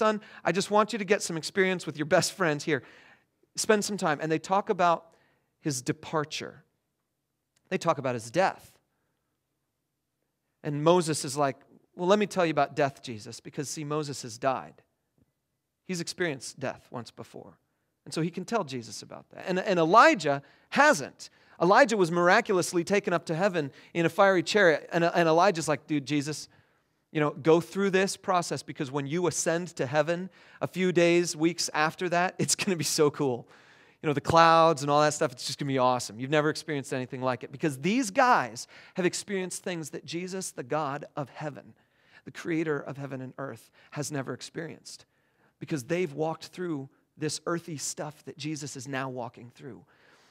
done, I just want you to get some experience with your best friends here. Spend some time. And they talk about his departure. They talk about his death. And Moses is like, well, let me tell you about death, Jesus, because, see, Moses has died. He's experienced death once before. And so he can tell Jesus about that. And Elijah hasn't. Elijah was miraculously taken up to heaven in a fiery chariot. And Elijah's like, dude, Jesus, go through this process, because when you ascend to heaven a few days, weeks after that, it's going to be so cool. The clouds and all that stuff, it's just going to be awesome. You've never experienced anything like it, because these guys have experienced things that Jesus, the God of heaven, the creator of heaven and earth, has never experienced, because they've walked through this earthy stuff that Jesus is now walking through,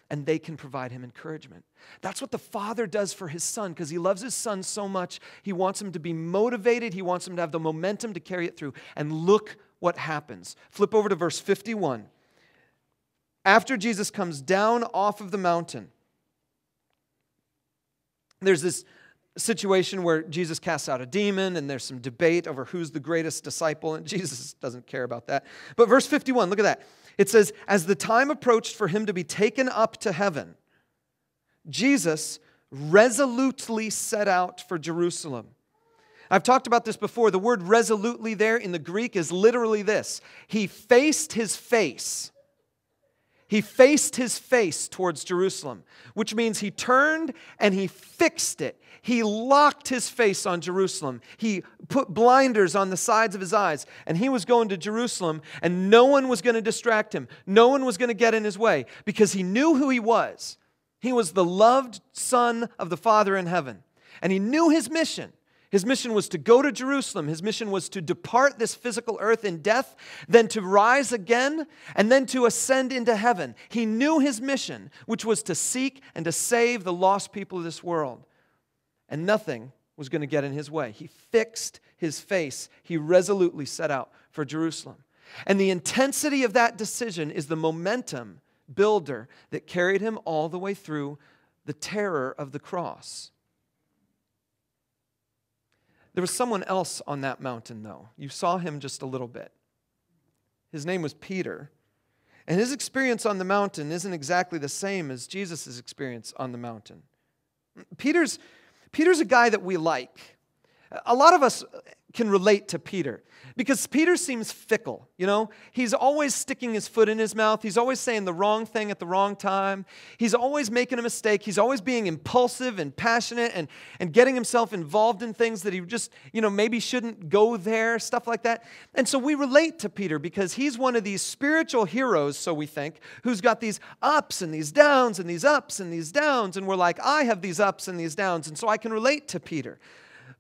and they can provide him encouragement. That's what the Father does for his Son, because he loves his Son so much. He wants him to be motivated. He wants him to have the momentum to carry it through. And look what happens. Flip over to verse 51. After Jesus comes down off of the mountain, there's this situation where Jesus casts out a demon, and there's some debate over who's the greatest disciple, and Jesus doesn't care about that. But verse 51, look at that. It says, as the time approached for him to be taken up to heaven, Jesus resolutely set out for Jerusalem. I've talked about this before. The word resolutely there in the Greek is literally this. He faced his face. He faced his face towards Jerusalem, which means he turned and he fixed it. He locked his face on Jerusalem. He put blinders on the sides of his eyes, and he was going to Jerusalem, and no one was going to distract him. No one was going to get in his way, because he knew who he was. He was the loved Son of the Father in heaven, and he knew his mission. His mission was to go to Jerusalem. His mission was to depart this physical earth in death, then to rise again, and then to ascend into heaven. He knew his mission, which was to seek and to save the lost people of this world. And nothing was going to get in his way. He fixed his face. He resolutely set out for Jerusalem. And the intensity of that decision is the momentum builder that carried him all the way through the terror of the cross. There was someone else on that mountain, though. You saw him just a little bit. His name was Peter. And his experience on the mountain isn't exactly the same as Jesus' experience on the mountain. Peter's a guy that we like. A lot of us can relate to Peter, because Peter seems fickle, He's always sticking his foot in his mouth. He's always saying the wrong thing at the wrong time. He's always making a mistake. He's always being impulsive and passionate and getting himself involved in things that he just, maybe shouldn't go there, stuff like that. And so we relate to Peter, because he's one of these spiritual heroes, so we think, who's got these ups and these downs and these ups and these downs. And we're like, I have these ups and these downs, and so I can relate to Peter.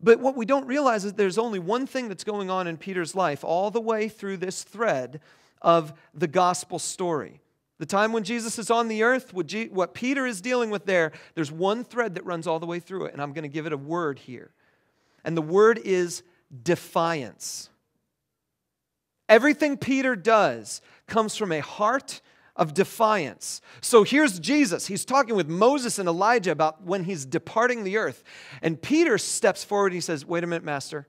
But what we don't realize is there's only one thing that's going on in Peter's life all the way through this thread of the gospel story. The time when Jesus is on the earth, what Peter is dealing with there's one thread that runs all the way through it, and I'm going to give it a word here. And the word is defiance. Everything Peter does comes from a heart of defiance. So here's Jesus. He's talking with Moses and Elijah about when he's departing the earth. And Peter steps forward and he says, wait a minute, Master.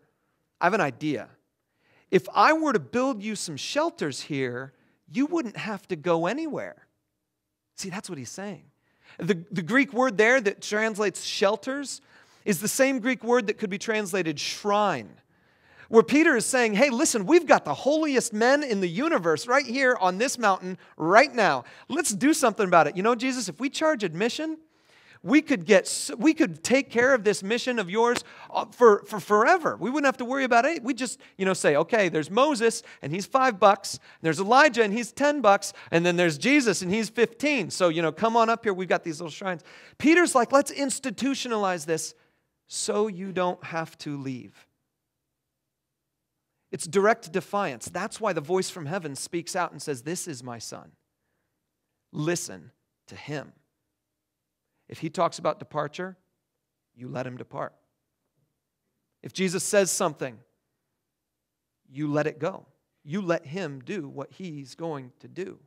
I have an idea. If I were to build you some shelters here, you wouldn't have to go anywhere. See, that's what he's saying. The Greek word there that translates shelters is the same Greek word that could be translated shrine. Where Peter is saying, hey, listen, we've got the holiest men in the universe right here on this mountain right now. Let's do something about it. Jesus, if we charge admission, we could take care of this mission of yours for forever. We wouldn't have to worry about it. We just, say, okay, there's Moses and he's $5. There's Elijah and he's $10. And then there's Jesus and he's 15. So, come on up here. We've got these little shrines. Peter's like, let's institutionalize this so you don't have to leave. It's direct defiance. That's why the voice from heaven speaks out and says, this is my Son. Listen to him. If he talks about departure, you let him depart. If Jesus says something, you let it go. You let him do what he's going to do.